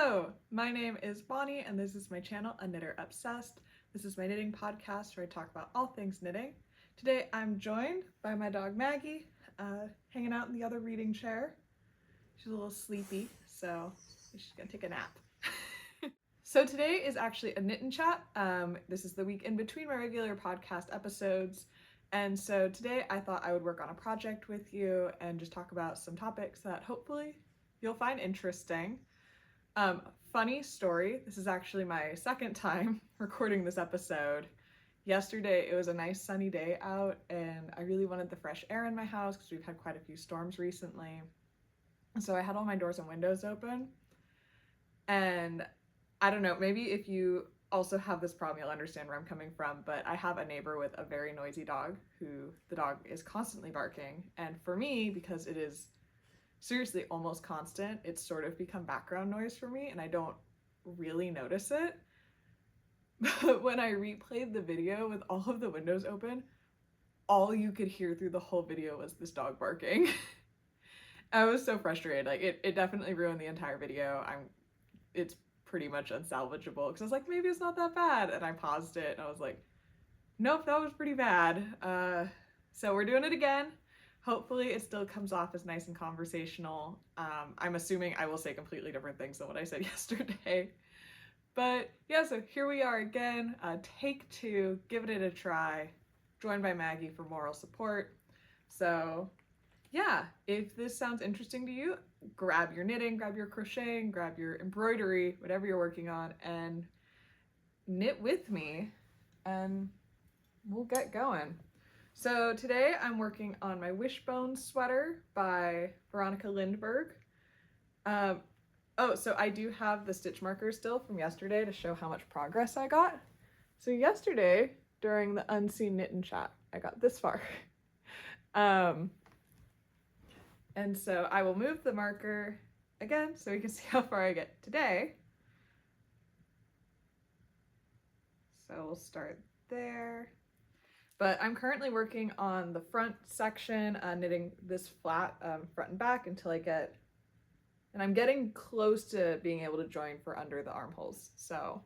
Hello, my name is Bonnie and this is my channel, A Knitter Obsessed. This is my knitting podcast where I talk about all things knitting. Today I'm joined by my dog Maggie, hanging out in the other reading chair. She's a little sleepy, so she's gonna take a nap. So today is actually a knit and chat. This is the week in between my regular podcast episodes. And so today I thought I would work on a project with you and just talk about some topics that hopefully you'll find interesting. Funny story, this is actually my second time recording this episode. Yesterday it was a nice sunny day out and I really wanted the fresh air in my house because we've had quite a few storms recently. So I had all my doors and windows open. And I don't know, maybe if you also have this problem, you'll understand where I'm coming from, but I have a neighbor with a very noisy dog who the dog is constantly barking. And for me, because it is seriously almost constant, it's sort of become background noise for me and I don't really notice it. But when I replayed the video with all of the windows open, all you could hear through the whole video was this dog barking. I was so frustrated. Like it definitely ruined the entire video. It's pretty much unsalvageable because I was like, maybe it's not that bad, and I paused it and I was like, nope, that was pretty bad. So we're doing it again. Hopefully it still comes off as nice and conversational. I'm assuming I will say completely different things than what I said yesterday. But yeah, so here we are again, take two, giving it a try, joined by Maggie for moral support. So yeah, if this sounds interesting to you, grab your knitting, grab your crocheting, grab your embroidery, whatever you're working on, and knit with me, and we'll get going. So today I'm working on my Wishbone sweater by Veronika Lindberg. Oh, so I do have the stitch markers still from yesterday to show how much progress I got. So yesterday, during the unseen knit and chat, I got this far. And so I will move the marker again so we can see how far I get today. So we'll start there. But I'm currently working on the front section, knitting this flat front and back until I get, and I'm getting close to being able to join for under the armholes. So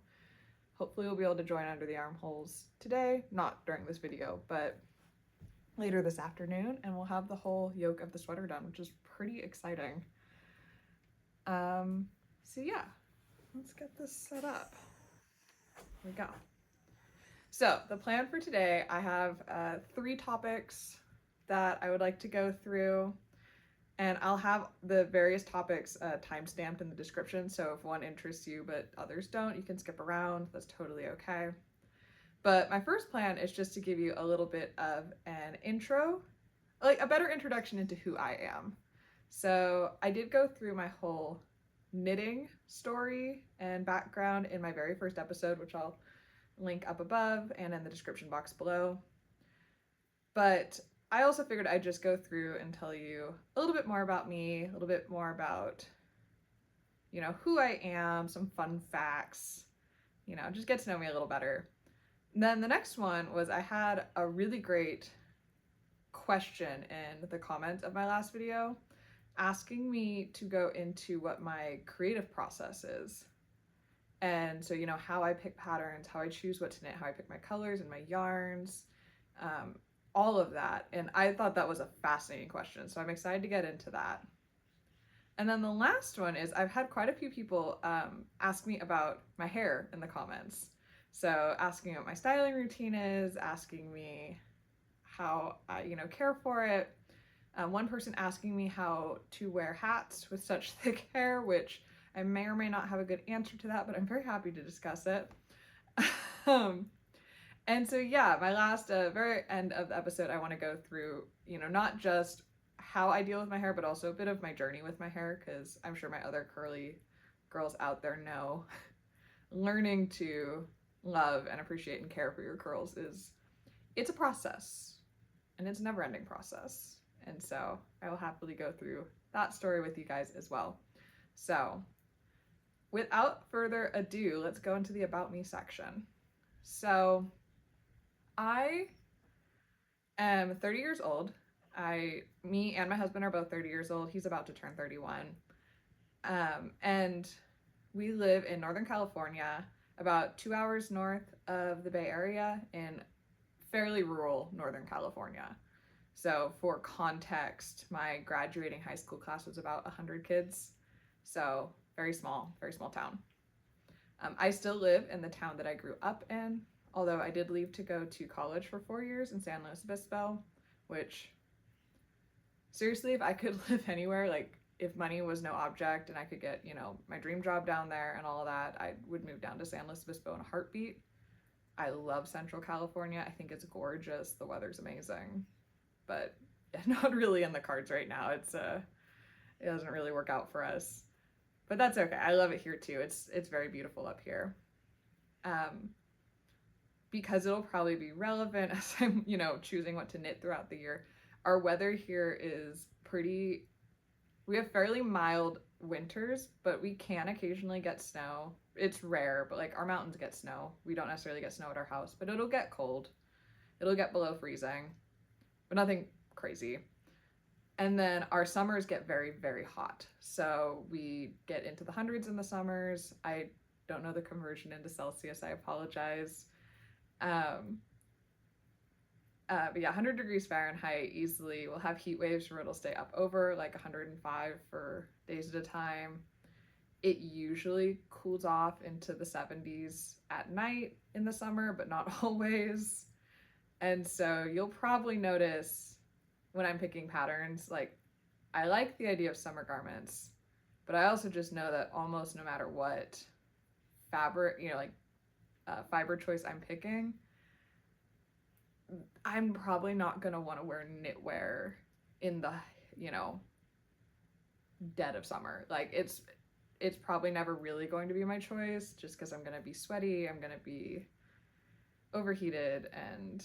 hopefully we'll be able to join under the armholes today, not during this video, but later this afternoon, and we'll have the whole yoke of the sweater done, which is pretty exciting. So yeah, let's get this set up. Here we go. So the plan for today, I have 3 topics that I would like to go through, and I'll have the various topics time-stamped in the description, so if one interests you but others don't, you can skip around, that's totally okay. But my first plan is just to give you a little bit of an intro, like a better introduction into who I am. So I did go through my whole knitting story and background in my very first episode, which I'll link up above and in the description box below. But I also figured I'd just go through and tell you a little bit more about me, a little bit more about, you know, who I am, some fun facts, you know, just get to know me a little better. And then the next one was I had a really great question in the comments of my last video asking me to go into what my creative process is. And so, you know, how I pick patterns, how I choose what to knit, how I pick my colors and my yarns, all of that. And I thought that was a fascinating question, so I'm excited to get into that. And then the last one is I've had quite a few people ask me about my hair in the comments. So asking what my styling routine is, asking me how I, you know, care for it. One person asking me how to wear hats with such thick hair, which I may or may not have a good answer to that, but I'm very happy to discuss it. And so yeah, my last very end of the episode, I want to go through, you know, not just how I deal with my hair, but also a bit of my journey with my hair, because I'm sure my other curly girls out there know learning to love and appreciate and care for your curls it's a process, and it's a never-ending process. And so I will happily go through that story with you guys as well. So without further ado, let's go into the About Me section. So I am 30 years old. Me and my husband are both 30 years old. He's about to turn 31. And we live in Northern California, about 2 hours north of the Bay Area in fairly rural Northern California. So for context, my graduating high school class was about 100 kids. So very small town. I still live in the town that I grew up in, although I did leave to go to college for 4 years in San Luis Obispo, which seriously, if I could live anywhere, like if money was no object and I could get, my dream job down there and all of that, I would move down to San Luis Obispo in a heartbeat. I love Central California. I think it's gorgeous. The weather's amazing, but not really in the cards right now. It doesn't really work out for us, but that's okay. I love it here too. It's very beautiful up here. Because it'll probably be relevant as I'm, choosing what to knit throughout the year. Our weather here is we have fairly mild winters, but we can occasionally get snow. It's rare, but like our mountains get snow. We don't necessarily get snow at our house, but it'll get cold. It'll get below freezing, but nothing crazy. And then our summers get very, very hot. So we get into the hundreds in the summers. I don't know the conversion into Celsius. I apologize. But yeah, 100 degrees Fahrenheit easily. We'll have heat waves where it'll stay up over like 105 for days at a time. It usually cools off into the 70s at night in the summer, but not always. And so you'll probably notice when I'm picking patterns, like I like the idea of summer garments, but I also just know that almost no matter what fabric, fiber choice I'm picking, I'm probably not going to want to wear knitwear in the, dead of summer. Like it's probably never really going to be my choice just because I'm going to be sweaty, I'm going to be overheated, and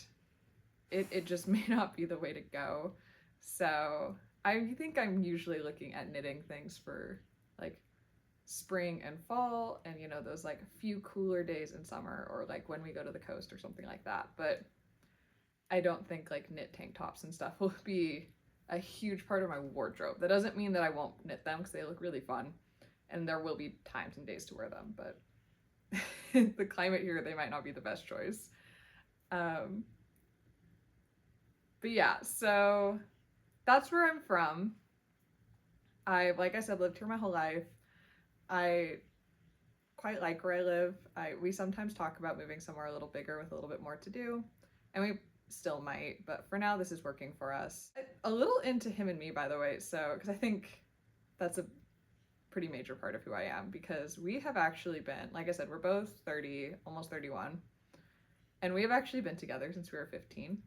it just may not be the way to go. So I think I'm usually looking at knitting things for like spring and fall and, those like few cooler days in summer, or like when we go to the coast or something like that. But I don't think like knit tank tops and stuff will be a huge part of my wardrobe. That doesn't mean that I won't knit them because they look really fun and there will be times and days to wear them, but the climate here, they might not be the best choice. But yeah, so that's where I'm from. Like I said, lived here my whole life. I quite like where I live. We sometimes talk about moving somewhere a little bigger with a little bit more to do, and we still might, but for now this is working for us. A little into him and me, by the way, so because I think that's a pretty major part of who I am, because we have actually been, like I said, we're both 30, almost 31, and we have actually been together since we were 15.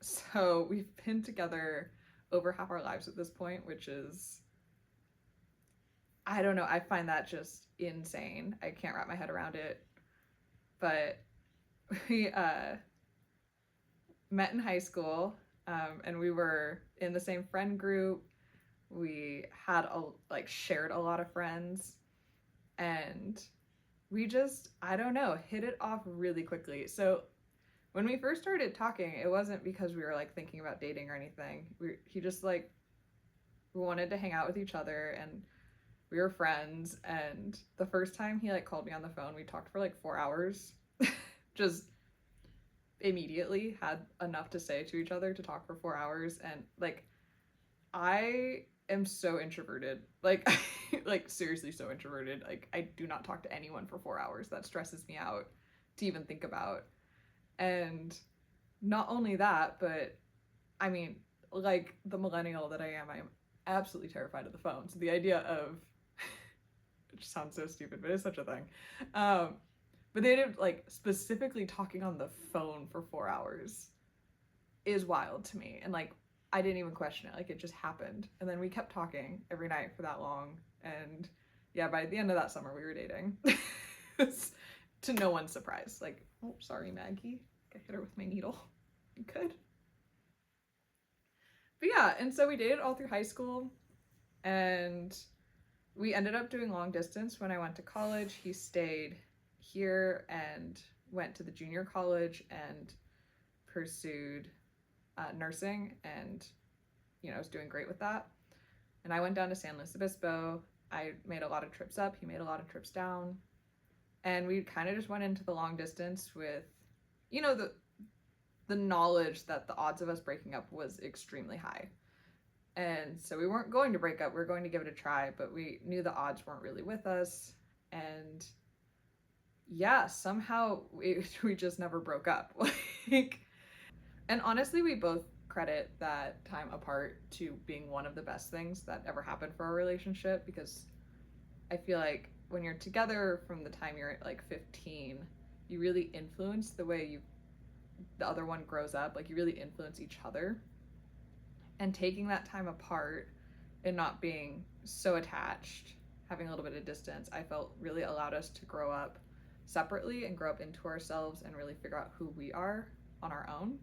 So we've been together over half our lives at this point, which is, I don't know, I find that just insane. I can't wrap my head around it. But we met in high school, and we were in the same friend group. We had shared a lot of friends, and we just, I don't know, hit it off really quickly. So when we first started talking, it wasn't because we were like thinking about dating or anything. He just like wanted to hang out with each other, and we were friends. And the first time he like called me on the phone, we talked for like 4 hours. Just immediately had enough to say to each other to talk for 4 hours. And like, I am so introverted, like like seriously so introverted. Like I do not talk to anyone for 4 hours. That stresses me out to even think about. And not only that, but I mean, like the millennial that I am absolutely terrified of the phone. So the idea of it just sounds so stupid, but it's such a thing. But they did like specifically talking on the phone for 4 hours is wild to me. And like, I didn't even question it. Like it just happened. And then we kept talking every night for that long. And yeah, by the end of that summer, we were dating. To no one's surprise. Like, oh, sorry, Maggie. I hit her with my needle. You could. But yeah, and so we dated all through high school. And we ended up doing long distance when I went to college. He stayed here and went to the junior college and pursued nursing, and was doing great with that. And I went down to San Luis Obispo. I made a lot of trips up, he made a lot of trips down, and we kind of just went into the long distance with, you know, the knowledge that the odds of us breaking up was extremely high. And so we weren't going to break up, we were going to give it a try, but we knew the odds weren't really with us. And yeah, somehow we just never broke up. Like, and honestly, we both credit that time apart to being one of the best things that ever happened for our relationship, because I feel like when you're together from the time you're like 15, you really influence the way the other one grows up. Like, you really influence each other. And taking that time apart and not being so attached, having a little bit of distance, I felt really allowed us to grow up separately and grow up into ourselves and really figure out who we are on our own.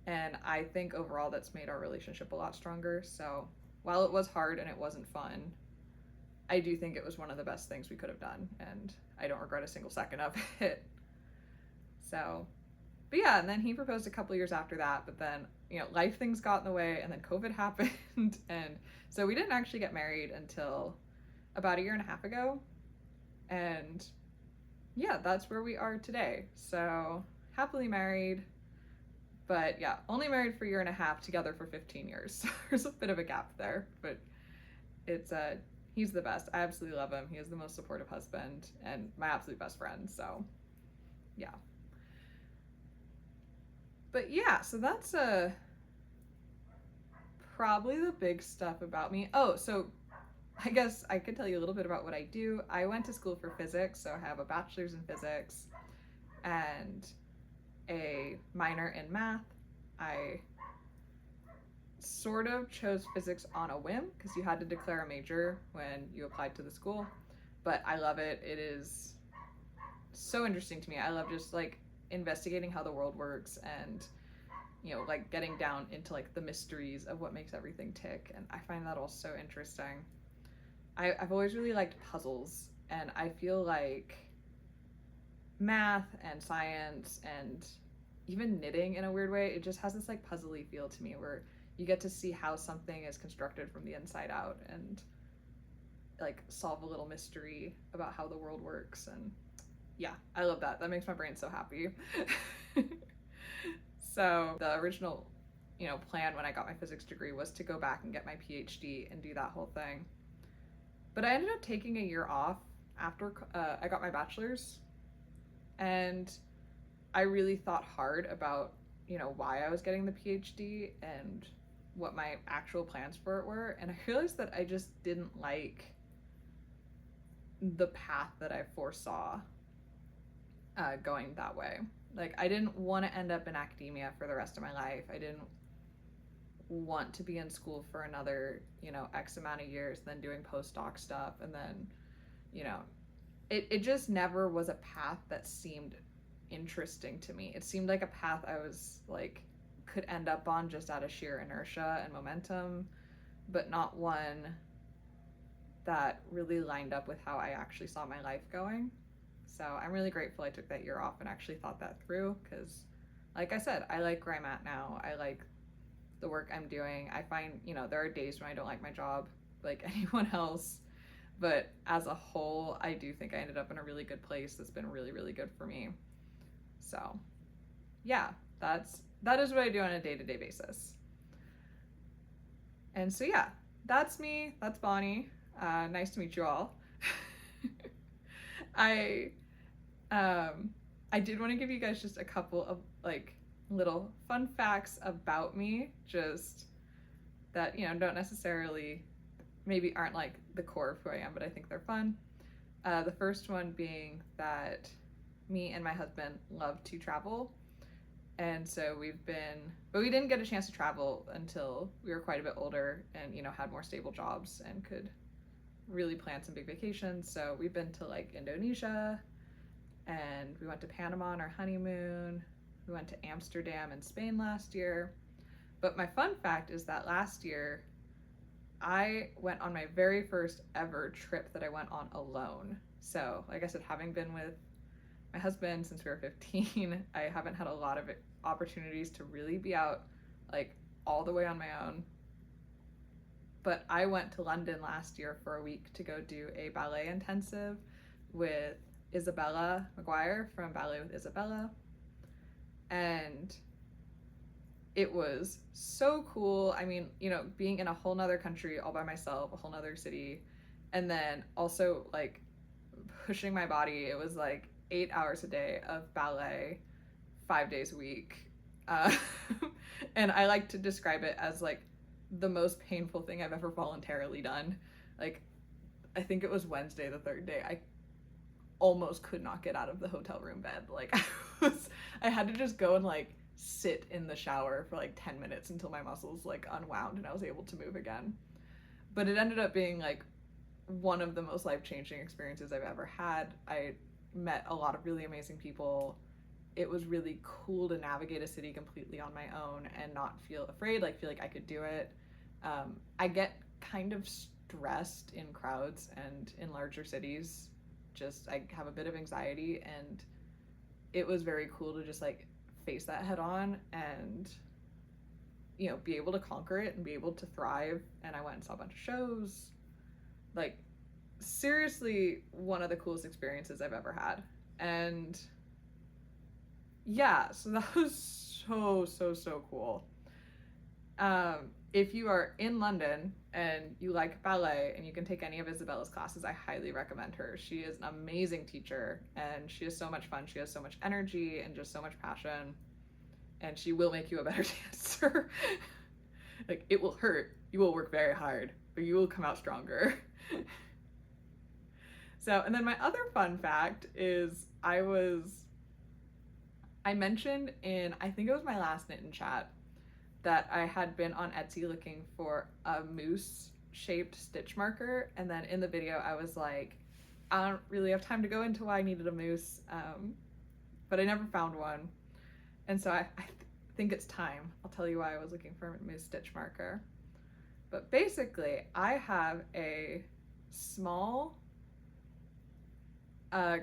And I think overall that's made our relationship a lot stronger. So while it was hard and it wasn't fun, I do think it was one of the best things we could have done, and I don't regret a single second of it. So, but yeah, and then he proposed a couple years after that, but then, you know, life things got in the way, and then COVID happened, and so we didn't actually get married until about a year and a half ago. And yeah, that's where we are today. So happily married, but yeah, only married for a year and a half, together for 15 years. So there's a bit of a gap there, but it's he's the best. I absolutely love him. He is the most supportive husband and my absolute best friend. So yeah. But yeah, so that's probably the big stuff about me. Oh, so I guess I could tell you a little bit about what I do. I went to school for physics, so I have a bachelor's in physics and a minor in math. I sort of chose physics on a whim because you had to declare a major when you applied to the school, but I love it. It is so interesting to me. I love just like investigating how the world works and, you know, like getting down into like the mysteries of what makes everything tick, and I find that all so interesting. I've always really liked puzzles, and I feel like math and science and even knitting in a weird way, it just has this like puzzly feel to me where you get to see how something is constructed from the inside out and like solve a little mystery about how the world works. And yeah, I love that. That makes my brain so happy. So the original, you know, plan when I got my physics degree was to go back and get my PhD and do that whole thing. But I ended up taking a year off after I got my bachelor's, and I really thought hard about, you know, why I was getting the PhD and what my actual plans for it were, and I realized that I just didn't like the path that I foresaw going that way. Like, I didn't want to end up in academia for the rest of my life. I didn't want to be in school for another, you know, X amount of years, then doing postdoc stuff, and then, you know, it just never was a path that seemed interesting to me. It seemed like a path I was like could end up on just out of sheer inertia and momentum, but not one that really lined up with how I actually saw my life going. So I'm really grateful I took that year off and actually thought that through, because like I said, I like where I'm at now. I like the work I'm doing. I find, you know, there are days when I don't like my job like anyone else, but as a whole, I do think I ended up in a really good place that's been really, really good for me. So yeah, that is what I do on a day-to-day basis. And so yeah, that's me, that's Bonnie. Nice to meet you all. I did want to give you guys just a couple of like little fun facts about me, just that, you know, don't necessarily, maybe aren't like the core of who I am, but I think they're fun. The first one being that me and my husband love to travel. And so but we didn't get a chance to travel until we were quite a bit older and, you know, had more stable jobs and could really plan some big vacations. So we've been to like Indonesia, and we went to Panama on our honeymoon. We went to Amsterdam and Spain last year. But my fun fact is that last year I went on my very first ever trip that I went on alone. So like I said, having been with my husband since we were 15, I haven't had a lot of opportunities to really be out like all the way on my own. but I went to London last year for a week to go do a ballet intensive with Isabella McGuire from Ballet with Isabella. And it was so cool. I mean, you know, being in a whole nother country all by myself, a whole nother city, and then also like pushing my body. It was like 8 hours a day of ballet, 5 days a week. Uh, and I like to describe it as like the most painful thing I've ever voluntarily done. Like, I think it was Wednesday, the third day. I almost could not get out of the hotel room bed. Like, I had to just go and like sit in the shower for like 10 minutes until my muscles like unwound and I was able to move again. But it ended up being like one of the most life-changing experiences I've ever had. I met a lot of really amazing people. It was really cool to navigate a city completely on my own and not feel afraid, like feel like I could do it. I get kind of stressed in crowds and in larger cities. Just, I have a bit of anxiety, and it was very cool to just like face that head on and, you know, be able to conquer it and be able to thrive. And I went and saw a bunch of shows. Like, seriously, one of the coolest experiences I've ever had. And yeah, so that was so cool. If you are in London and you like ballet and you can take any of Isabella's classes, I highly recommend her. She is an amazing teacher and she is so much fun. She has so much energy and just so much passion, and she will make you a better dancer. Like, it will hurt. You will work very hard, but you will come out stronger. So, and then my other fun fact is I mentioned in, I think it was my last knit and chat, that I had been on Etsy looking for a moose shaped stitch marker. And then in the video, I was like, I don't really have time to go into why I needed a moose, but I never found one. And so I think it's time. I'll tell you why I was looking for a moose stitch marker. But basically, I have a small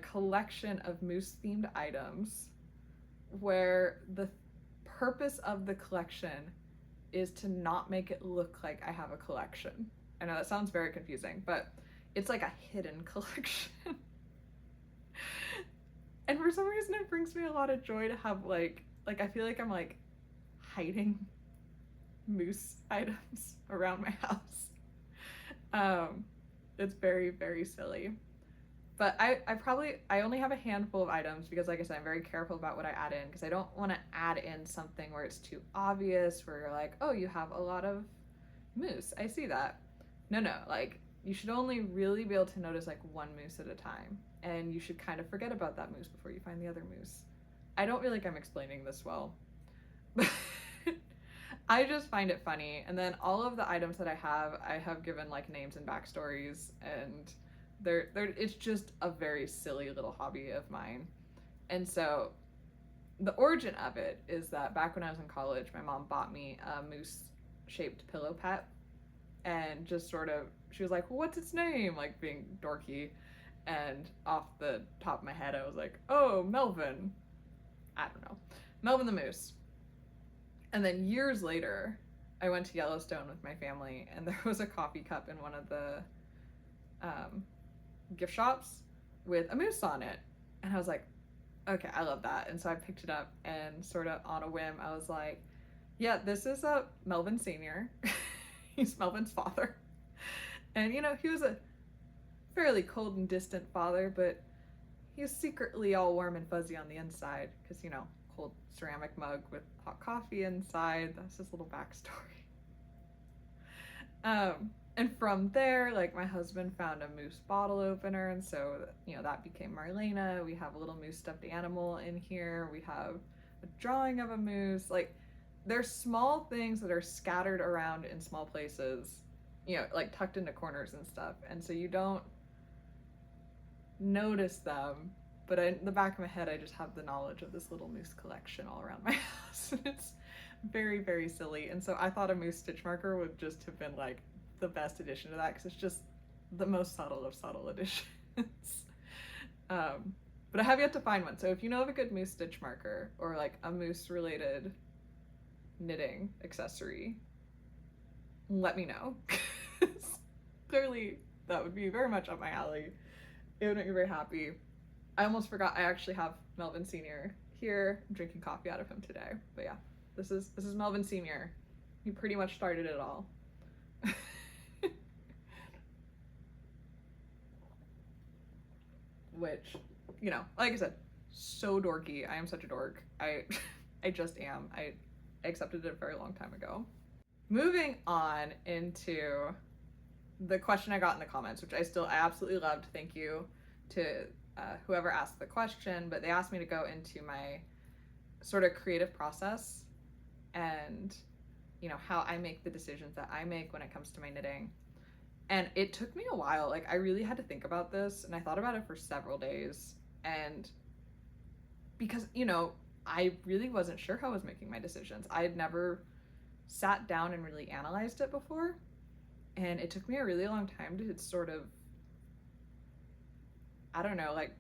collection of moose themed items where the purpose of the collection is to not make it look like I have a collection. I know that sounds very confusing, but it's like a hidden collection. And for some reason it brings me a lot of joy to have like I feel like I'm like hiding moose items around my house. It's very, very silly. But I only have a handful of items because, like I said, I'm very careful about what I add in, because I don't want to add in something where it's too obvious, where you're like, oh, you have a lot of moose. I see that. No, like, you should only really be able to notice like one moose at a time, and you should kind of forget about that moose before you find the other moose. I don't feel like I'm explaining this well, but I just find it funny. And then all of the items that I have given like names and backstories, and it's just a very silly little hobby of mine. And so the origin of it is that back when I was in college, my mom bought me a moose shaped pillow pet, and just sort of, she was like, well, what's its name? Like, being dorky. And off the top of my head, I was like, oh, Melvin. I don't know. Melvin the moose. And then years later, I went to Yellowstone with my family, and there was a coffee cup in one of the gift shops with a moose on it. And I was like, okay, I love that. And so I picked it up, and sort of on a whim, I was like, yeah, this is a Melvin Sr. He's Melvin's father. And, you know, he was a fairly cold and distant father, but he was secretly all warm and fuzzy on the inside, because, you know, cold ceramic mug with hot coffee inside. That's his little backstory. And from there, like, my husband found a moose bottle opener, and so, you know, that became Marlena. We have a little moose stuffed animal in here. We have a drawing of a moose. Like, there's small things that are scattered around in small places, you know, like tucked into corners and stuff, and so you don't notice them, but in the back of my head, I just have the knowledge of this little moose collection all around my house. It's very, very silly. And so I thought a moose stitch marker would just have been like the best addition to that, because it's just the most subtle of subtle additions. But I have yet to find one. So if you know of a good moose stitch marker, or like a moose related knitting accessory, let me know. Clearly, that would be very much up my alley. It would make me very happy. I almost forgot I actually have Melvin Sr. here. I'm drinking coffee out of him today. But yeah, this is Melvin Sr. He pretty much started it all. Which, you know, like I said, so dorky. I am such a dork. I just am. I accepted it a very long time ago. Moving on into the question I got in the comments, which I absolutely loved. Thank you to whoever asked the question, but they asked me to go into my sort of creative process and, you know, how I make the decisions that I make when it comes to my knitting. And it took me a while. Like, I really had to think about this, and I thought about it for several days. And because, you know, I really wasn't sure how I was making my decisions. I had never sat down and really analyzed it before. And it took me a really long time to sort of, I don't know, like,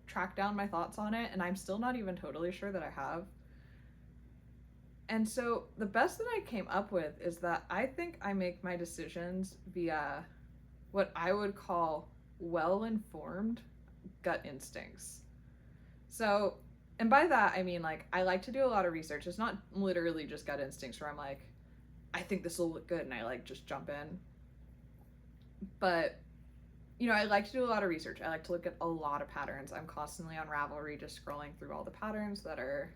track down my thoughts on it. And I'm still not even totally sure that I have. And so the best that I came up with is that I think I make my decisions via what I would call well-informed gut instincts. So, and by that, I mean, like, I like to do a lot of research. It's not literally just gut instincts where I'm like, I think this will look good and I like just jump in. But, you know, I like to do a lot of research. I like to look at a lot of patterns. I'm constantly on Ravelry just scrolling through all the patterns that are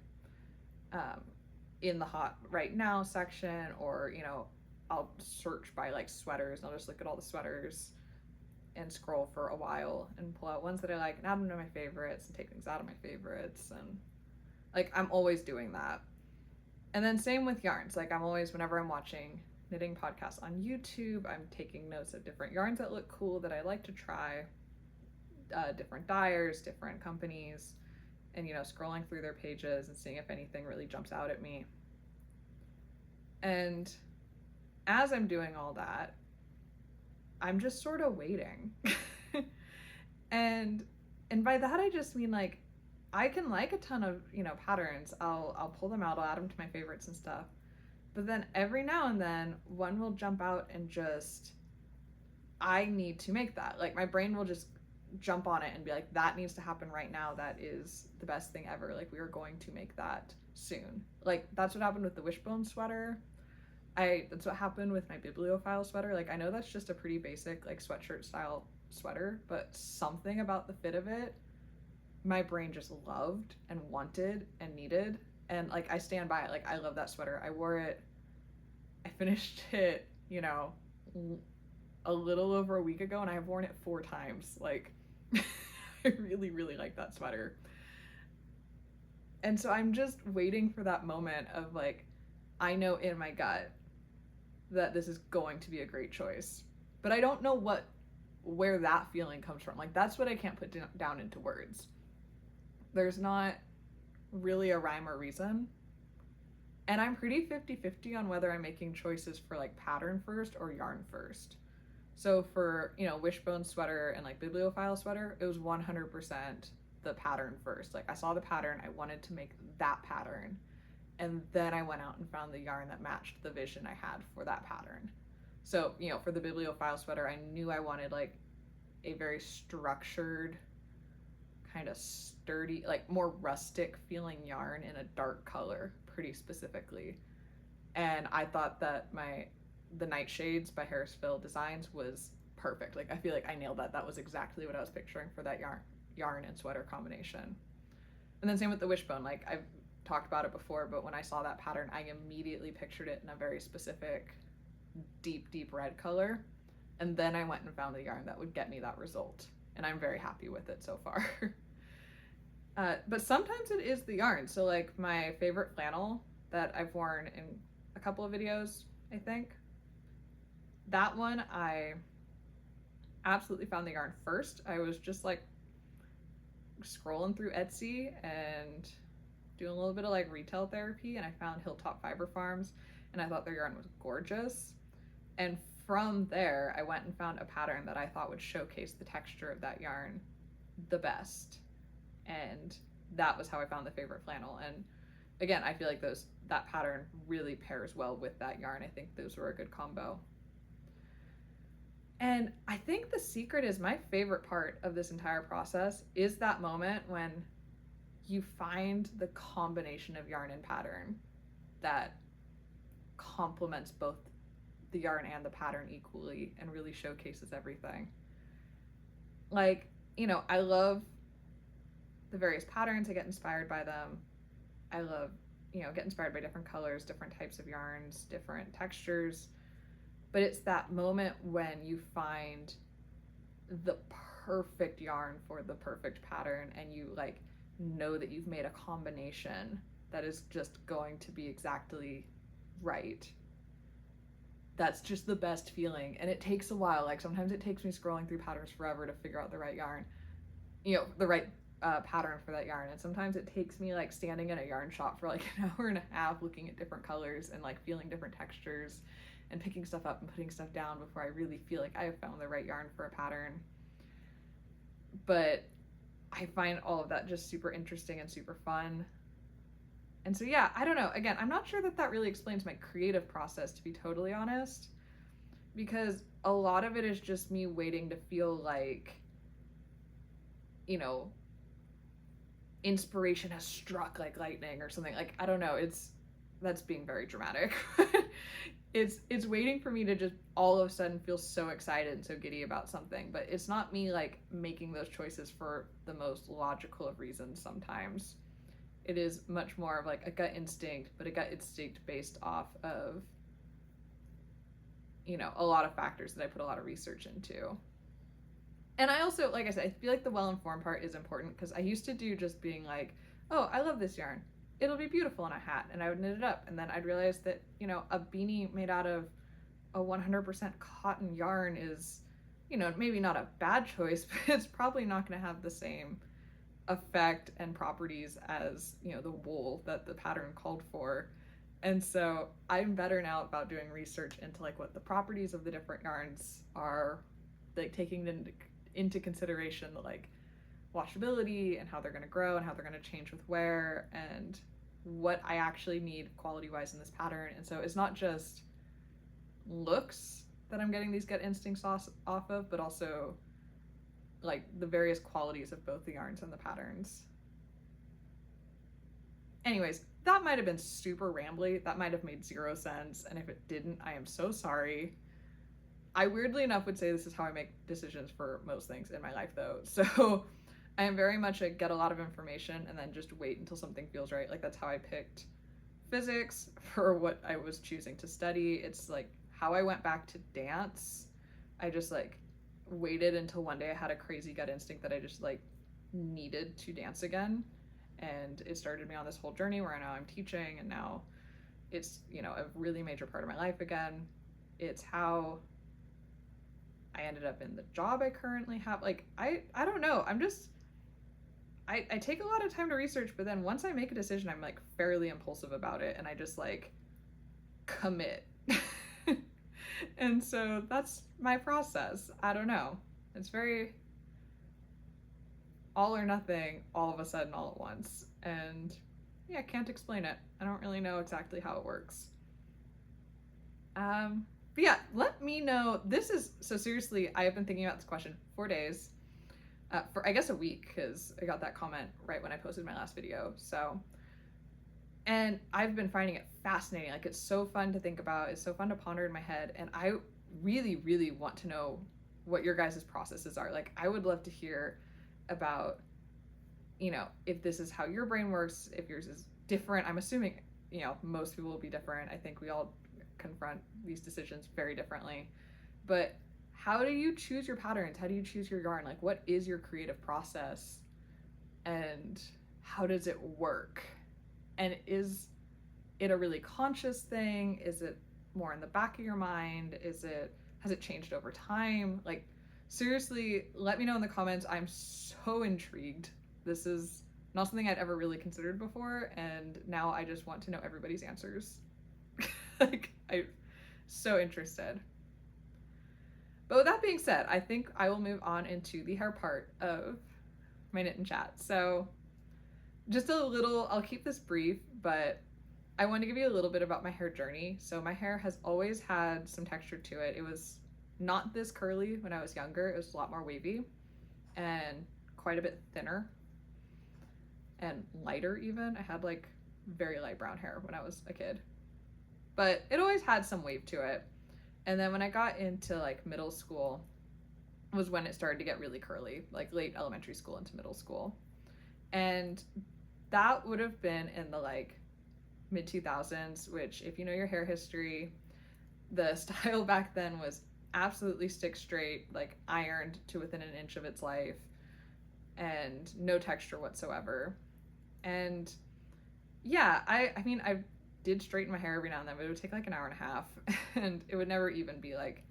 in the hot right now section, or, you know, I'll search by like sweaters and I'll just look at all the sweaters and scroll for a while and pull out ones that I like and add them to my favorites and take things out of my favorites. And like, I'm always doing that. And then same with yarns. Like, I'm always, whenever I'm watching knitting podcasts on YouTube, I'm taking notes of different yarns that look cool that I like to try, different dyers, different companies, and, you know, scrolling through their pages and seeing if anything really jumps out at me. And as I'm doing all that, I'm just sort of waiting. and by that I just mean, like, I can like a ton of, you know, patterns. I'll pull them out, I'll add them to my favorites and stuff. But then every now and then one will jump out and just, I need to make that. Like, my brain will just jump on it and be like, that needs to happen right now. That is the best thing ever. Like, we are going to make that soon. Like, that's what happened with the Wishbone sweater. That's what happened with my bibliophile sweater. Like, I know that's just a pretty basic, like, sweatshirt style sweater, but something about the fit of it, my brain just loved and wanted and needed. And, like, I stand by it. Like, I love that sweater. I wore it, I finished it, you know, a little over a week ago, and I have worn it 4 times. Like, I really, really like that sweater. And so I'm just waiting for that moment of, like, I know in my gut that this is going to be a great choice, but I don't know where that feeling comes from. Like, that's what I can't put down into words. There's not really a rhyme or reason. And I'm pretty 50-50 on whether I'm making choices for, like, pattern first or yarn first. So for, you know, Wishbone sweater and, like, bibliophile sweater, it was 100% the pattern first. Like, I saw the pattern, I wanted to make that pattern, and then I went out and found the yarn that matched the vision I had for that pattern. So, you know, for the bibliophile sweater, I knew I wanted, like, a very structured, kind of sturdy, like, more rustic feeling yarn in a dark color, pretty specifically. And I thought that the Nightshades by Harrisville Designs was perfect. Like, I feel like I nailed that. That was exactly what I was picturing for that yarn and sweater combination. And then same with the Wishbone. Like, I've talked about it before, but when I saw that pattern, I immediately pictured it in a very specific deep red color. And then I went and found the yarn that would get me that result. And I'm very happy with it so far. But sometimes it is the yarn. So, like, my favorite flannel that I've worn in a couple of videos, I think, that one I absolutely found the yarn first. I was just, like, scrolling through Etsy and doing a little bit of, like, retail therapy, and I found Hilltop Fiber Farms, and I thought their yarn was gorgeous. And from there, I went and found a pattern that I thought would showcase the texture of that yarn the best. And that was how I found the favorite flannel. And again, I feel like that pattern really pairs well with that yarn. I think those were a good combo. And I think the secret is, my favorite part of this entire process is that moment when you find the combination of yarn and pattern that complements both the yarn and the pattern equally and really showcases everything. Like, you know, I love the various patterns. I get inspired by them. I love, you know, get inspired by different colors, different types of yarns, different textures. But it's that moment when you find the perfect yarn for the perfect pattern, and you like know that you've made a combination that is just going to be exactly right. That's just the best feeling. And it takes a while. Like sometimes it takes me scrolling through patterns forever to figure out the right yarn, you know, the right pattern for that yarn. And sometimes it takes me like standing in a yarn shop for like an hour and a half looking at different colors and like feeling different textures and picking stuff up and putting stuff down before I really feel like I have found the right yarn for a pattern. But I find all of that just super interesting and super fun. And so, yeah, I don't know. Again, I'm not sure that that really explains my creative process, to be totally honest, because a lot of it is just me waiting to feel like, you know, inspiration has struck like lightning or something. Like, I don't know. That's being very dramatic. It's waiting for me to just all of a sudden feel so excited and so giddy about something. But it's not me like making those choices for the most logical of reasons sometimes. It is much more of like a gut instinct, but a gut instinct based off of, you know, a lot of factors that I put a lot of research into. And I also, like I said, I feel like the well-informed part is important, because I used to do just being like, oh, I love this yarn. It'll be beautiful in a hat. And I would knit it up. And then I'd realize that, you know, a beanie made out of a 100% cotton yarn is, you know, maybe not a bad choice, but it's probably not going to have the same effect and properties as, you know, the wool that the pattern called for. And so I'm better now about doing research into like what the properties of the different yarns are, like taking into consideration the like washability and how they're going to grow and how they're going to change with wear and what I actually need quality wise in this pattern. And so it's not just looks that I'm getting these gut instincts off of, but also like the various qualities of both the yarns and the patterns. Anyways, that might have been super rambly. That might have made zero sense. And if it didn't, I am so sorry. I weirdly enough would say this is how I make decisions for most things in my life though. So I am very much a get a lot of information and then just wait until something feels right. Like that's how I picked physics for what I was choosing to study. It's like how I went back to dance. I just like waited until one day I had a crazy gut instinct that I just like needed to dance again, and it started me on this whole journey where now I'm teaching, and now it's, you know, a really major part of my life again. It's how I ended up in the job I currently have. Like I don't know, I'm just I take a lot of time to research, but then once I make a decision I'm like fairly impulsive about it and I just like commit. And so that's my process. I don't know. It's very all or nothing, all of a sudden, all at once. And yeah, I can't explain it. I don't really know exactly how it works. But yeah, let me know. This is, so seriously, I have been thinking about this question for days, for I guess a week, because I got that comment right when I posted my last video. So, and I've been finding it fascinating. Like it's so fun to think about. It's so fun to ponder in my head. And I really, really want to know what your guys' processes are. Like I would love to hear about, you know, if this is how your brain works, if yours is different. I'm assuming, you know, most people will be different. I think we all confront these decisions very differently. But how do you choose your patterns? How do you choose your yarn? Like what is your creative process? And how does it work? And is it a really conscious thing? Is it more in the back of your mind? Has it changed over time? Like seriously, let me know in the comments. I'm so intrigued. This is not something I'd ever really considered before, and now I just want to know everybody's answers. Like I'm so interested. But with that being said, I think I will move on into the hair part of my knit and chat. So just a little, I'll keep this brief, but I want to give you a little bit about my hair journey. So my hair has always had some texture to it. It was not this curly when I was younger. It was a lot more wavy and quite a bit thinner and lighter even. I had like very light brown hair when I was a kid, but it always had some wave to it. And then when I got into like middle school was when it started to get really curly, like late elementary school into middle school. And that would have been in the like mid 2000s, which if you know your hair history, the style back then was absolutely stick straight, like ironed to within an inch of its life, and no texture whatsoever. And yeah, I mean, I did straighten my hair every now and then, but it would take like an hour and a half, and it would never even be like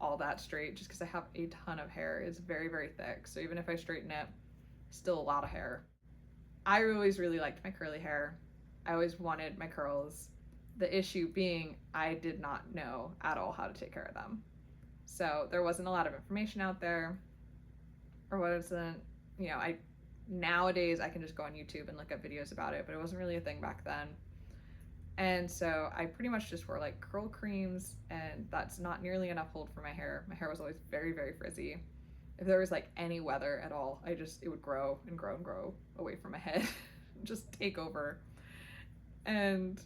all that straight just because I have a ton of hair. It's very, very thick. So even if I straighten it, still a lot of hair. I always really liked my curly hair. I always wanted my curls. The issue being I did not know at all how to take care of them. So there wasn't a lot of information out there, or wasn't, you know, nowadays I can just go on YouTube and look up videos about it, but it wasn't really a thing back then. And so I pretty much just wore like curl creams, and that's not nearly enough hold for my hair. My hair was always very, very frizzy. If there was like any weather at all, it would grow and grow and grow away from my head, just take over. And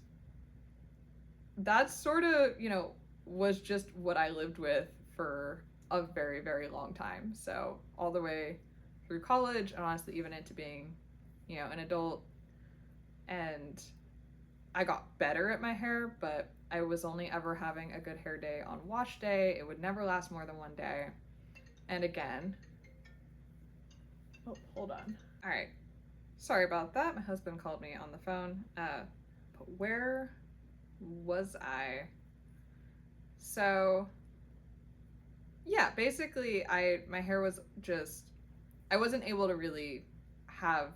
that's sort of, you know, was just what I lived with for a very, very long time. So all the way through college, and honestly even into being, you know, an adult. And I got better at my hair, but I was only ever having a good hair day on wash day. It would never last more than one day. And again, oh, hold on. All right, sorry about that. My husband called me on the phone. But where was I? So yeah, basically my hair was just, I wasn't able to really have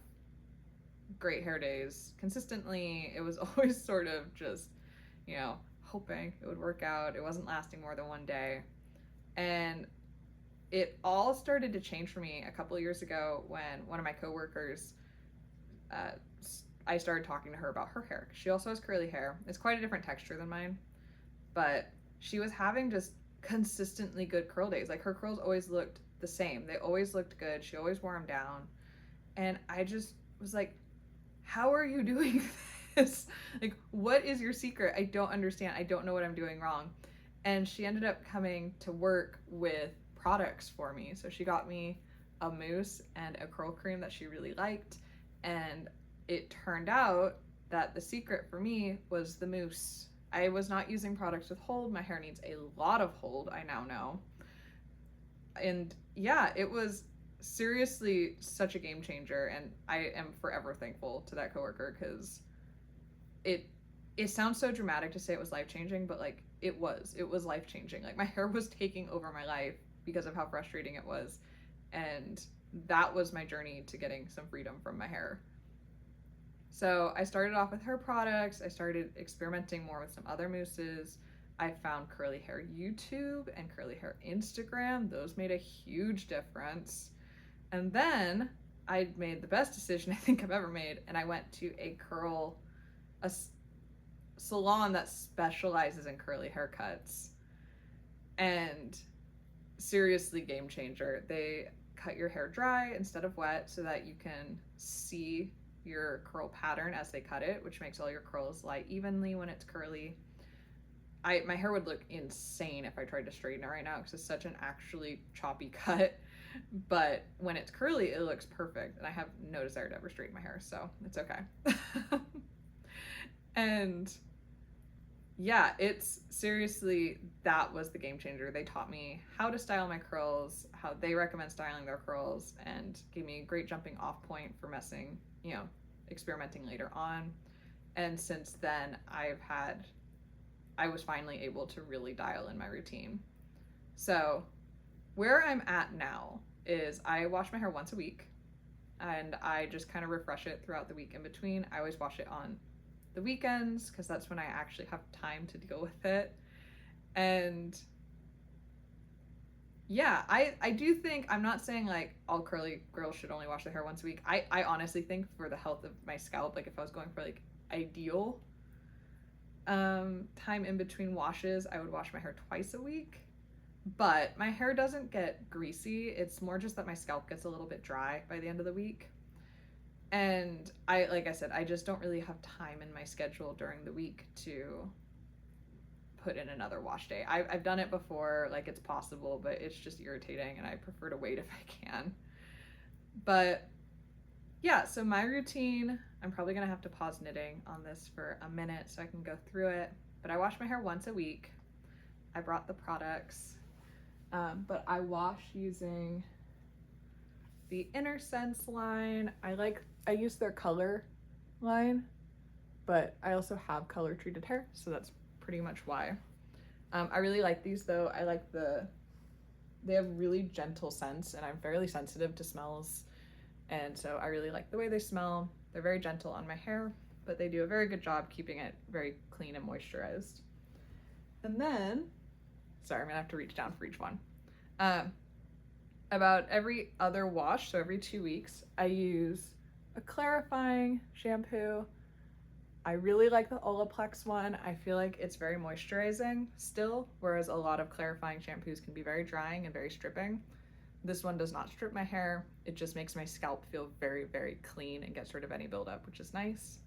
great hair days consistently. It was always sort of just, you know, hoping it would work out. It wasn't lasting more than one day. And it all started to change for me a couple of years ago when one of my coworkers, I started talking to her about her hair. She also has curly hair. It's quite a different texture than mine, but she was having just consistently good curl days. Like her curls always looked the same. They always looked good. She always wore them down. And I just was like, how are you doing this? Like, what is your secret? I don't understand. I don't know what I'm doing wrong. And she ended up coming to work with products for me. So she got me a mousse and a curl cream that she really liked. And it turned out that the secret for me was the mousse. I was not using products with hold. My hair needs a lot of hold, I now know. And yeah, it was seriously such a game changer, and I am forever thankful to that coworker, because it sounds so dramatic to say it was life-changing, but like it was life-changing. Like my hair was taking over my life because of how frustrating it was, and that was my journey to getting some freedom from my hair. So I started off with her products. I started experimenting more with some other mousses. I found curly hair YouTube and curly hair Instagram. Those made a huge difference. And then I made the best decision I think I've ever made, and I went to a salon that specializes in curly haircuts. And seriously, game changer. They cut your hair dry instead of wet so that you can see your curl pattern as they cut it, which makes all your curls lie evenly when it's curly. My hair would look insane if I tried to straighten it right now because it's such an actually choppy cut, but when it's curly it looks perfect, and I have no desire to ever straighten my hair, so it's okay. And yeah, it's seriously, that was the game changer. They taught me how to style my curls, how they recommend styling their curls, and gave me a great jumping off point for messing, you know, experimenting later on. And since then I was finally able to really dial in my routine. So where I'm at now is I wash my hair once a week, and I just kind of refresh it throughout the week in between. I always wash it on the weekends because that's when I actually have time to deal with it. And yeah, I do think, I'm not saying like all curly girls should only wash their hair once a week. I honestly think for the health of my scalp, like if I was going for like ideal time in between washes, I would wash my hair twice a week. but my hair doesn't get greasy. It's more just that my scalp gets a little bit dry by the end of the week. And like I said, I just don't really have time in my schedule during the week to put in another wash day. I've done it before, like it's possible, but it's just irritating and I prefer to wait if I can. But yeah, so my routine, I'm probably gonna have to pause knitting on this for a minute so I can go through it, but I wash my hair once a week. I brought the products, but I wash using the Inner Sense line. I use their color line, but I also have color treated hair, so that's pretty much why. I really like these though. They have really gentle scents, and I'm fairly sensitive to smells, and so I really like the way they smell. They're very gentle on my hair, but they do a very good job keeping it very clean and moisturized. And then, sorry, I'm gonna have to reach down for each one. About every other wash, so every 2 weeks, I use a clarifying shampoo. I really like the Olaplex one. I feel like it's very moisturizing still, whereas a lot of clarifying shampoos can be very drying and very stripping. This one does not strip my hair. It just makes my scalp feel very, very clean and gets rid of any buildup, which is nice.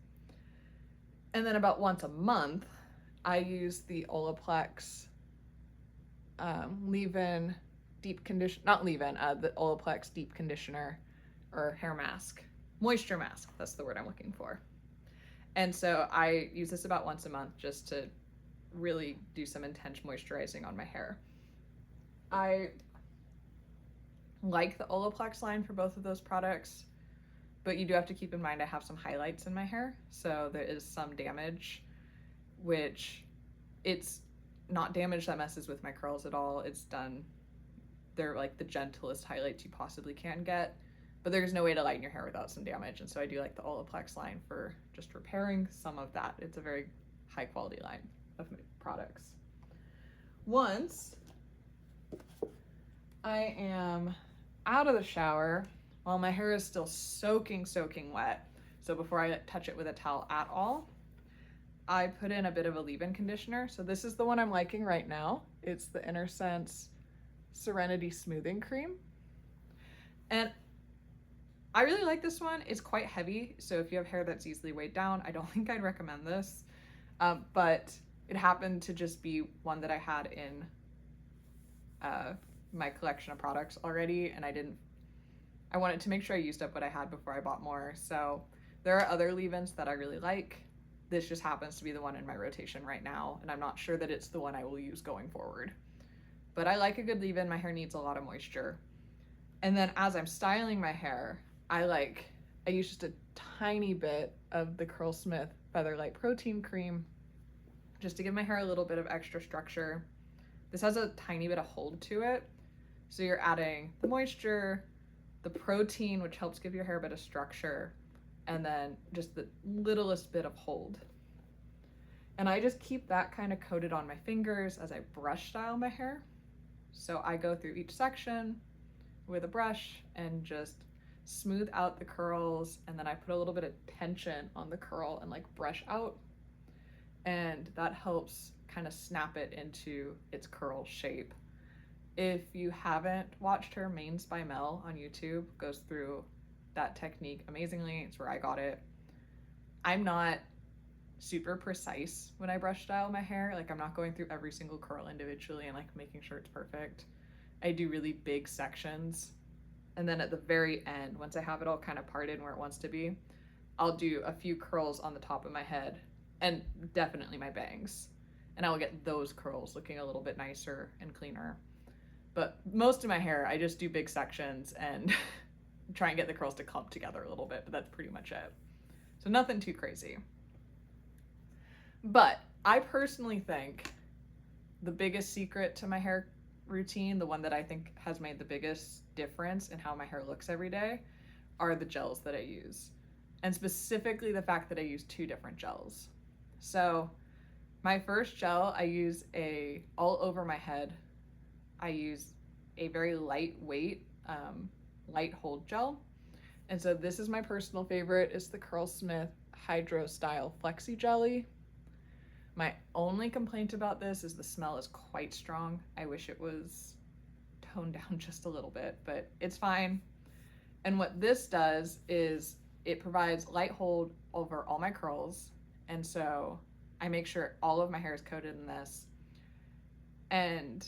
And then about once a month, I use the Olaplex leave-in deep condition, not leave-in, the Olaplex deep conditioner or hair mask, moisture mask. That's the word I'm looking for. And so I use this about once a month just to really do some intense moisturizing on my hair. I like the Olaplex line for both of those products, but you do have to keep in mind I have some highlights in my hair, so there is some damage, which it's not damage that messes with my curls at all. They're like the gentlest highlights you possibly can get, but there's no way to lighten your hair without some damage, and so I do like the Olaplex line for just repairing some of that. It's a very high quality line of products. Once I am out of the shower, while my hair is still soaking wet, so before I touch it with a towel at all, I put in a bit of a leave-in conditioner. So this is the one I'm liking right now. It's the Inner Sense Serenity Smoothing Cream. And I really like this one. It's quite heavy, so if you have hair that's easily weighed down, I don't think I'd recommend this. But it happened to just be one that I had in my collection of products already, and I wanted to make sure I used up what I had before I bought more. So there are other leave-ins that I really like. This just happens to be the one in my rotation right now, and I'm not sure that it's the one I will use going forward. But I like a good leave-in. My hair needs a lot of moisture. And then as I'm styling my hair, I use just a tiny bit of the Curlsmith Featherlight Protein Cream just to give my hair a little bit of extra structure. This has a tiny bit of hold to it. So you're adding the moisture, the protein, which helps give your hair a bit of structure, and then just the littlest bit of hold. And I just keep that kind of coated on my fingers as I brush style my hair. So I go through each section with a brush and just smooth out the curls, and then I put a little bit of tension on the curl and like brush out, and that helps kind of snap it into its curl shape. If you haven't watched her, Mains by Mel on YouTube goes through that technique amazingly. It's where I got it. I'm not super precise when I brush style my hair. Like, I'm not going through every single curl individually and like making sure it's perfect. I do really big sections, and then at the very end, once I have it all kind of parted where it wants to be, I'll do a few curls on the top of my head and definitely my bangs, and I will get those curls looking a little bit nicer and cleaner. But most of my hair, I just do big sections and try and get the curls to clump together a little bit, but that's pretty much it. So nothing too crazy. But I personally think the biggest secret to my hair routine, the one that I think has made the biggest difference in how my hair looks every day, are the gels that I use. And specifically the fact that I use 2 different gels. So my first gel, I use all over my head, I use a very lightweight, light hold gel. And so this is my personal favorite. It's the Curlsmith Hydro Style Flexi Jelly. My only complaint about this is the smell is quite strong. I wish it was toned down just a little bit, but it's fine. And what this does is it provides light hold over all my curls. And so I make sure all of my hair is coated in this. And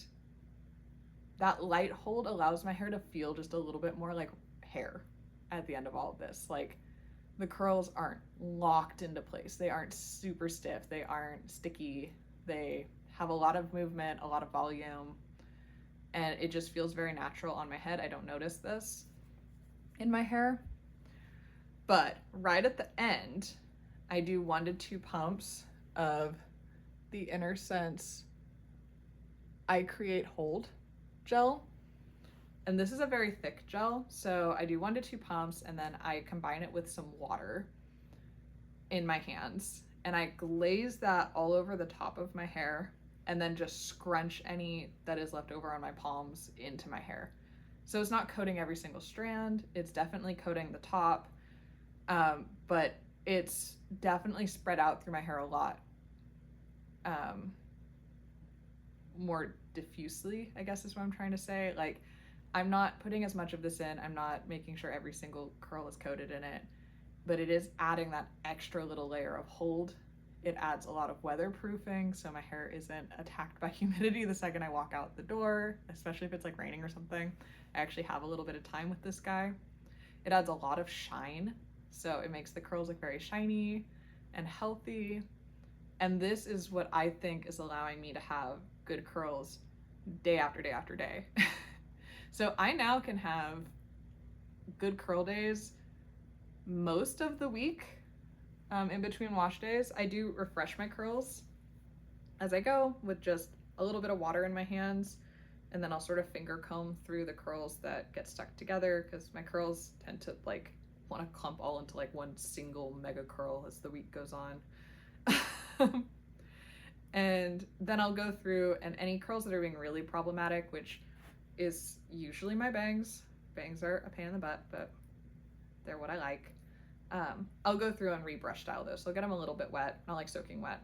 that light hold allows my hair to feel just a little bit more like hair at the end of all of this. Like, the curls aren't locked into place. They aren't super stiff. They aren't sticky. They have a lot of movement, a lot of volume, and it just feels very natural on my head. I don't notice this in my hair. But right at the end, I do 1 to 2 pumps of the Inner Sense I Create Hold gel. And this is a very thick gel, so I do 1 to 2 pumps, and then I combine it with some water in my hands, and I glaze that all over the top of my hair, and then just scrunch any that is left over on my palms into my hair. So it's not coating every single strand, it's definitely coating the top, but it's definitely spread out through my hair a lot more diffusely, I guess is what I'm trying to say. Like, I'm not putting as much of this in, I'm not making sure every single curl is coated in it, but it is adding that extra little layer of hold. It adds a lot of weatherproofing, so my hair isn't attacked by humidity the second I walk out the door, especially if it's like raining or something. I actually have a little bit of time with this guy. It adds a lot of shine, so it makes the curls look very shiny and healthy. And this is what I think is allowing me to have good curls day after day after day. So I now can have good curl days most of the week. In between wash days, I do refresh my curls as I go with just a little bit of water in my hands, and then I'll sort of finger comb through the curls that get stuck together, because my curls tend to like want to clump all into like one single mega curl as the week goes on. And then I'll go through, and any curls that are being really problematic, which is usually my bangs. Bangs are a pain in the butt, but they're what I like. I'll go through and rebrush style those. So I'll get them a little bit wet, not like soaking wet,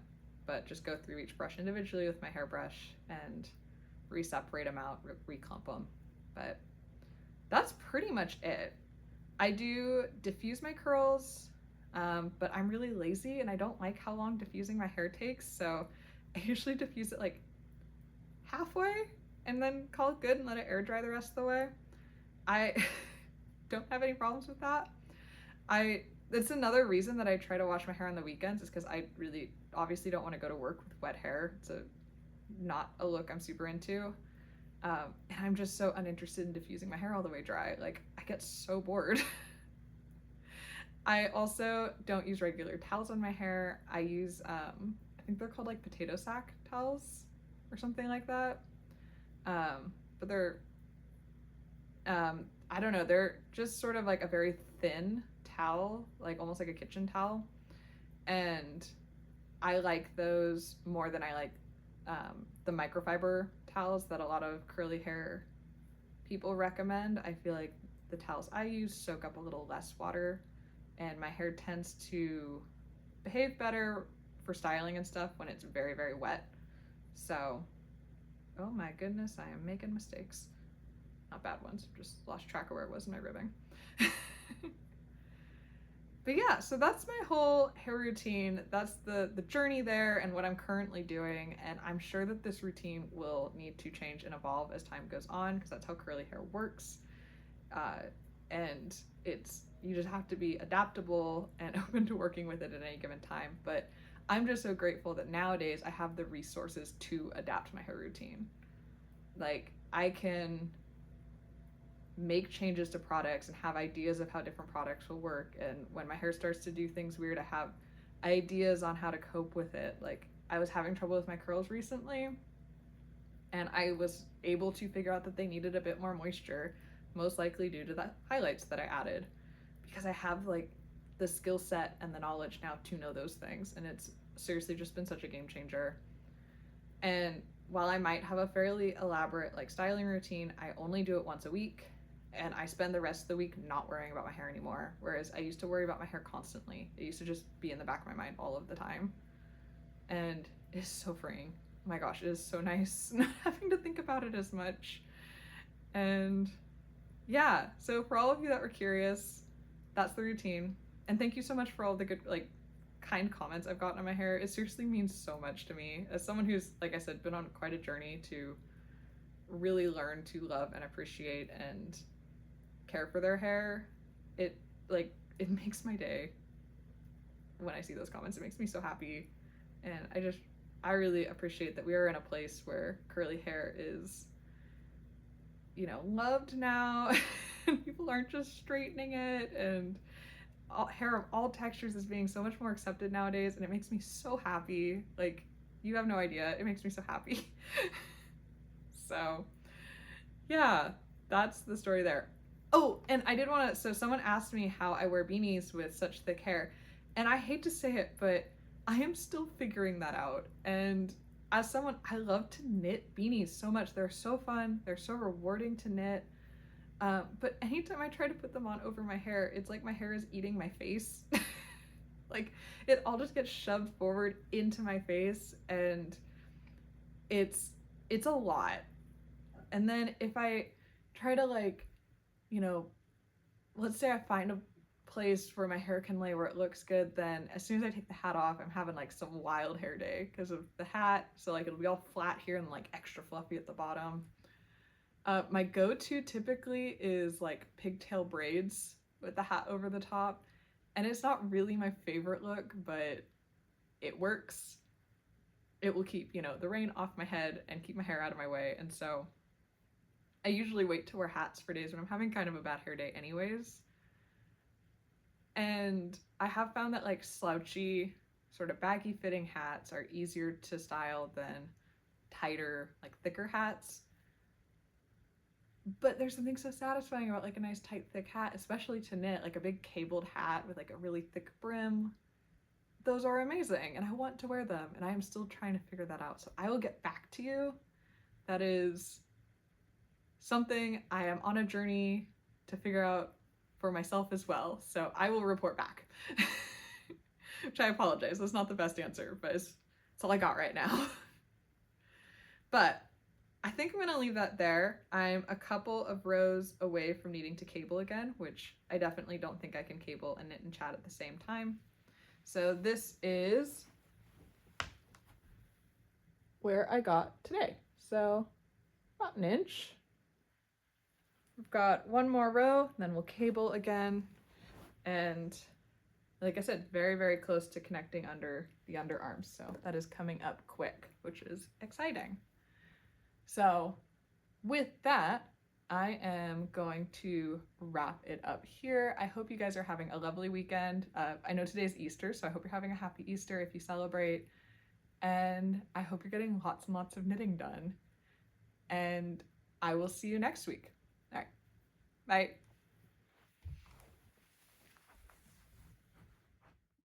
but just go through each brush individually with my hairbrush and re-separate them out, re-clump them. But that's pretty much it. I do diffuse my curls, but I'm really lazy and I don't like how long diffusing my hair takes, so I usually diffuse it like halfway and then call it good and let it air dry the rest of the way. I don't have any problems with that. That's another reason that I try to wash my hair on the weekends, is because I really obviously don't want to go to work with wet hair. It's not a look I'm super into. And I'm just so uninterested in diffusing my hair all the way dry. Like, I get so bored. I also don't use regular towels on my hair. I use, I think they're called like potato sack towels or something like that. But they're, I don't know, they're just sort of like a very thin towel, like almost like a kitchen towel. And I like those more than I like the microfiber towels that a lot of curly hair people recommend. I feel like the towels I use soak up a little less water, and my hair tends to behave better for styling and stuff when it's very, very wet. So, oh my goodness, I am making mistakes. Not bad ones, just lost track of where it was in my ribbing. But yeah, so that's my whole hair routine. That's the journey there and what I'm currently doing. And I'm sure that this routine will need to change and evolve as time goes on, because that's how curly hair works. And you just have to be adaptable and open to working with it at any given time. But I'm just so grateful that nowadays I have the resources to adapt my hair routine. Like, I can make changes to products and have ideas of how different products will work, and when my hair starts to do things weird, I have ideas on how to cope with it. Like, I was having trouble with my curls recently, and I was able to figure out that they needed a bit more moisture, most likely due to the highlights that I added, because I have like the skill set and the knowledge now to know those things, and it's seriously just been such a game changer. And while I might have a fairly elaborate like styling routine, I only do it once a week, and I spend the rest of the week not worrying about my hair anymore. Whereas I used to worry about my hair constantly. It used to just be in the back of my mind all of the time. and it is so freeing. Oh my gosh, it is so nice not having to think about it as much. And yeah, so for all of you that were curious, that's the routine. And thank you so much for all the good, like, kind comments I've gotten on my hair. It seriously means so much to me. As someone who's, like I said, been on quite a journey to really learn to love and appreciate and care for their hair, it, like, it makes my day when I see those comments. It makes me so happy. And I really appreciate that we are in a place where curly hair is, you know, loved now. And people aren't just straightening it, and hair of all textures is being so much more accepted nowadays, and it makes me so happy. Like, you have no idea, it makes me so happy. So yeah, that's the story there. Oh, and I did want to, so someone asked me how I wear beanies with such thick hair, and I hate to say it, but I am still figuring that out. And as someone, I love to knit beanies so much. They're so fun, they're so rewarding to knit. But anytime I try to put them on over my hair, it's like my hair is eating my face. Like, it all just gets shoved forward into my face, and it's a lot. And then if I try to, like, you know, let's say I find a place where my hair can lay where it looks good, then as soon as I take the hat off, I'm having like some wild hair day because of the hat. So like it'll be all flat here and like extra fluffy at the bottom. My go-to typically is like pigtail braids with the hat over the top. And it's not really my favorite look, but it works. It will keep, you know, the rain off my head and keep my hair out of my way. And so I usually wait to wear hats for days when I'm having kind of a bad hair day anyways. And I have found that like slouchy, sort of baggy fitting hats are easier to style than tighter, like thicker hats. But there's something so satisfying about like a nice tight thick hat, especially to knit, like a big cabled hat with like a really thick brim. Those are amazing and I want to wear them, and I am still trying to figure that out. So I will get back to you. That is something I am on a journey to figure out for myself as well. So I will report back. Which I apologize, that's not the best answer, but it's all I got right now. But I think I'm gonna leave that there. I'm a couple of rows away from needing to cable again, which I definitely don't think I can cable and knit and chat at the same time. So this is where I got today. So about an inch. We've got one more row, then we'll cable again. And like I said, very, very close to connecting under the underarms. So that is coming up quick, which is exciting. So with that, I am going to wrap it up here. I hope you guys are having a lovely weekend. I know today's Easter, so I hope you're having a happy Easter if you celebrate. And I hope you're getting lots and lots of knitting done. And I will see you next week. All right, bye.